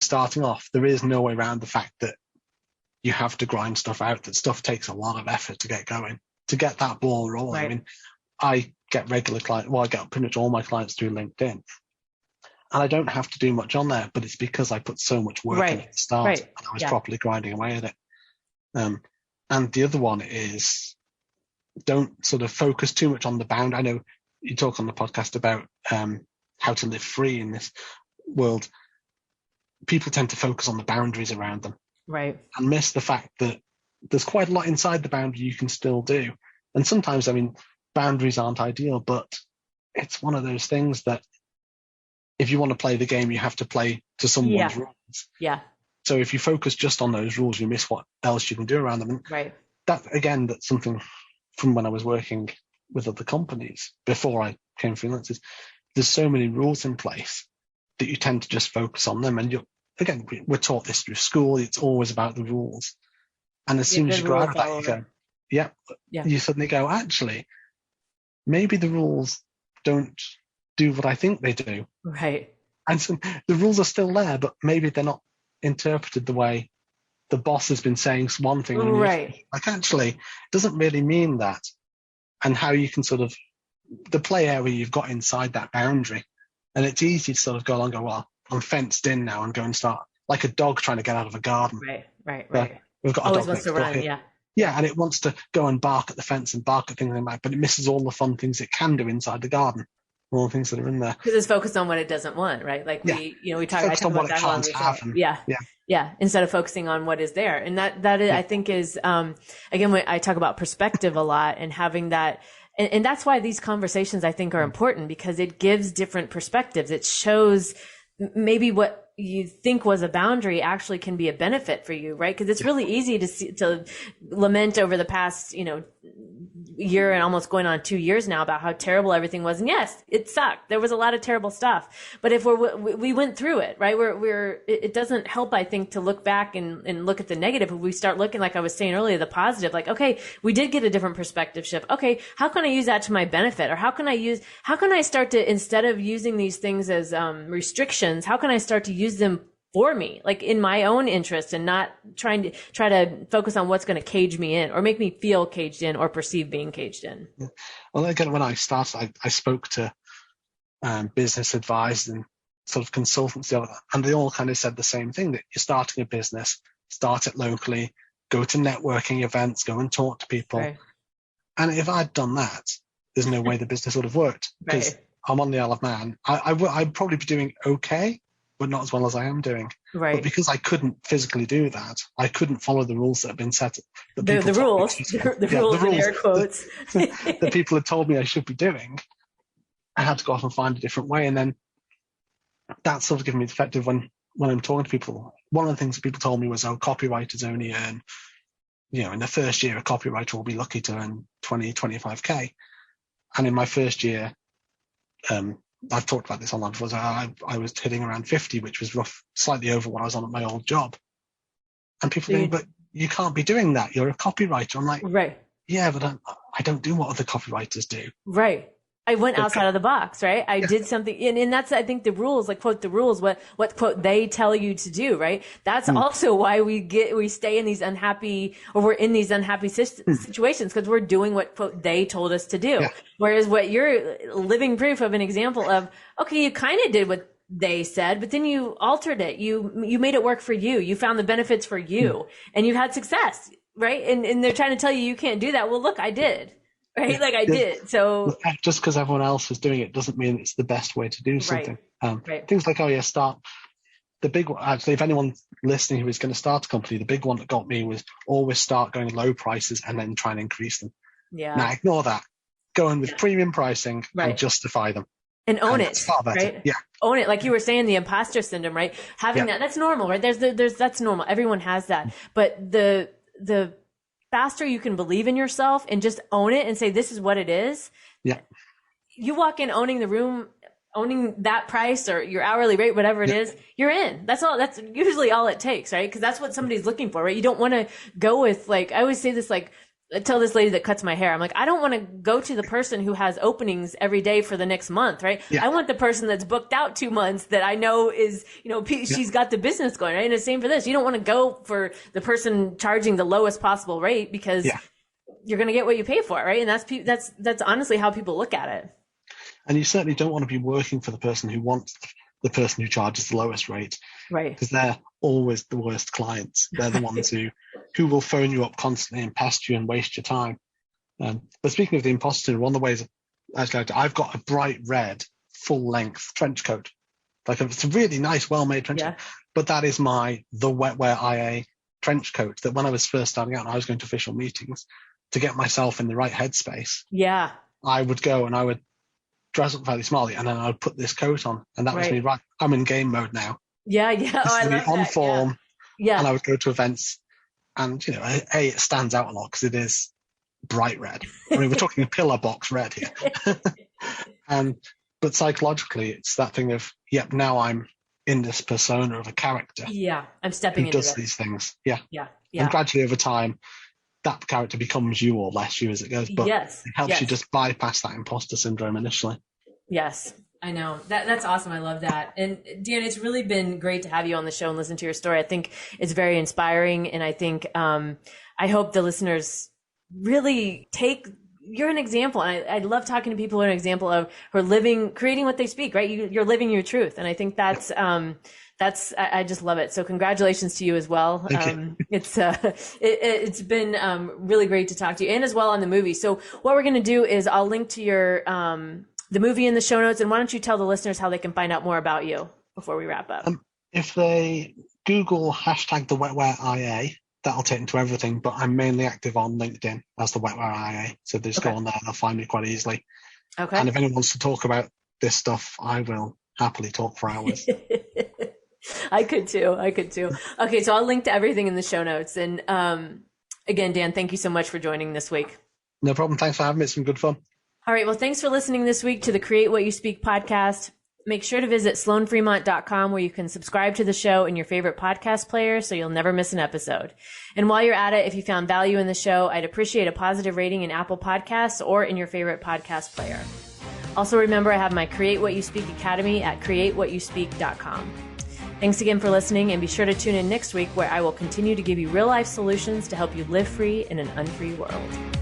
starting off, there is no way around the fact that you have to grind stuff out, that stuff takes a lot of effort to get going, to get that ball rolling. Right. I mean, I get regular clients, well, I get pretty much all my clients through LinkedIn, and I don't have to do much on there, but it's because I put so much work in at the start, and I was properly grinding away at it. And the other one is, don't sort of focus too much on the bound. I know you talk on the podcast about how to live free in this world. People tend to focus on the boundaries around them, right, and miss the fact that there's quite a lot inside the boundary you can still do. And sometimes, I mean, boundaries aren't ideal, but it's one of those things that if you want to play the game, you have to play to someone's rules. Yeah. So if you focus just on those rules, you miss what else you can do around them. And right. That's something from when I was working with other companies before I came freelancers. There's so many rules in place that you tend to just focus on them. And we're taught this through school. It's always about the rules. And as soon as you go out of that, you go, you suddenly go, actually, maybe the rules don't do what I think they do. Right. And so the rules are still there, but maybe they're not interpreted the way the boss has been saying one thing. Right. Like, actually, it doesn't really mean that. And how you can sort of, the play area you've got inside that boundary. And it's easy to sort of go along and go, well, I'm fenced in now, and go and start like a dog trying to get out of a garden. Right. We've got always a dog wants to run, Yeah, and it wants to go and bark at the fence and bark at things like that, but it misses all the fun things it can do inside the garden, all the things that are in there. Because it's focused on what it doesn't want, right? Like I talk on about what it can't have. Yeah. Instead of focusing on what is there, and that is, I think is again, when I talk about perspective a lot, and having that. And that's why these conversations, I think, are important, because it gives different perspectives. It shows maybe what you think was a boundary actually can be a benefit for you, right? Because it's really easy to lament over the past, year and almost going on 2 years now about how terrible everything was. And yes, it sucked. There was a lot of terrible stuff, but if we went through it, right? It doesn't help, I think, to look back and look at the negative. If we start looking, like I was saying earlier, the positive, like, okay, we did get a different perspective shift. Okay, how can I use that to my benefit? Or how can I start to, instead of using these things as restrictions, how can I start to use them for me, like in my own interest, and not try to focus on what's going to cage me in or make me feel caged in or perceive being caged in. Well, again, when I started, I spoke to business advisors and sort of consultants, and they all kind of said the same thing, that you're starting a business, start it locally, go to networking events, go and talk to people. Right. And if I'd done that, there's no way the business would have worked, because I'm on the Isle of Man. I'd probably be doing okay, but not as well as I am doing. Right. But because I couldn't physically do that, I couldn't follow the rules that have been set. The rules in air quotes. that people had told me I should be doing. I had to go off and find a different way. And then that sort of given me the effect of when I'm talking to people, one of the things that people told me was, copywriters only earn, in the first year, a copywriter will be lucky to earn 20, 25K. And in my first year, I've talked about this online before. So I was hitting around 50, which was slightly over what I was on at my old job. And people think, but you can't be doing that. You're a copywriter. I'm like, right. Yeah, but I don't do what other copywriters do. Right. I went outside of the box, right? I did something, and that's, I think, the rules, like, quote, the rules, what quote, they tell you to do, right? That's also why we stay in these unhappy, or we're in these unhappy situations, because we're doing what, quote, they told us to do. Yeah. Whereas what you're living proof of an example of, okay, you kind of did what they said, but then you altered it. You made it work for you. You found the benefits for you, and you had success, right? And they're trying to tell you can't do that. Well, look, I did. Right? Yeah, like I did. So just because everyone else is doing it doesn't mean it's the best way to do something. Right. Things like, start the big one. Actually, if anyone listening who is going to start a company, the big one that got me was always start going low prices and then try and increase them. Yeah. Now ignore that. Go in with premium pricing and justify them. And own it, right? Yeah. Own it. Like you were saying, the imposter syndrome, right? Having that's normal, right? That's normal. Everyone has that. But the faster you can believe in yourself and just own it and say, this is what it is. Yeah. You walk in owning the room, owning that price or your hourly rate, whatever it is, you're in. That's all. That's usually all it takes, right? Because that's what somebody's looking for, right? You don't want to go with, like, I always say this, like, tell this lady that cuts my hair, I'm like, I don't want to go to the person who has openings every day for the next month, right? Yeah. I want the person that's booked out 2 months that I know is, she's got the business going, right? And the same for this. You don't want to go for the person charging the lowest possible rate because you're going to get what you pay for, right? And that's honestly how people look at it. And you certainly don't want to be working for the person who wants the person who charges the lowest rate. Right. Because they're always the worst clients. They're the ones who will phone you up constantly and pester you and waste your time. But speaking of the imposter syndrome, one of the ways I've got a bright red, full-length trench coat. It's a really nice, well-made trench coat. But that is the Wetware IA trench coat that when I was first starting out and I was going to official meetings, to get myself in the right headspace, I would go and I would dress up fairly smartly, and then I would put this coat on, and that was me. Right, I'm in game mode now. Yeah. Oh, I love on that. form. Yeah. And I would go to events, and it stands out a lot because it is bright red. I mean, we're talking pillar box red here. But psychologically, it's that thing of, now I'm in this persona of a character. Yeah, I'm stepping who into does it. These things. Yeah. And gradually over time, that character becomes you or less you as it goes. But it helps you just bypass that imposter syndrome initially. Yes. I know. That's awesome. I love that. And Dan, it's really been great to have you on the show and listen to your story. I think it's very inspiring. And I think, I hope the listeners really you're an example. And I love talking to people who are an example of who are creating what they speak, right? You're living your truth. And I think I just love it. So congratulations to you as well. It's been really great to talk to you, and as well on the movie. So what we're going to do is I'll link to your, the movie in the show notes. And why don't you tell the listeners how they can find out more about you before we wrap up? If they Google # the Wetware IA, that'll take them to everything. But I'm mainly active on LinkedIn as the Wetware IA. So they just go on there, they'll find me quite easily. Okay. And if anyone wants to talk about this stuff, I will happily talk for hours. I could too. Okay, so I'll link to everything in the show notes. And again, Dan, thank you so much for joining this week. No problem. Thanks for having me. It's been good fun. All right. Well, thanks for listening this week to the Create What You Speak podcast. Make sure to visit sloanfremont.com where you can subscribe to the show in your favorite podcast player so you'll never miss an episode. And while you're at it, if you found value in the show, I'd appreciate a positive rating in Apple Podcasts or in your favorite podcast player. Also, remember, I have my Create What You Speak Academy at createwhatyouspeak.com. Thanks again for listening, and be sure to tune in next week where I will continue to give you real-life solutions to help you live free in an unfree world.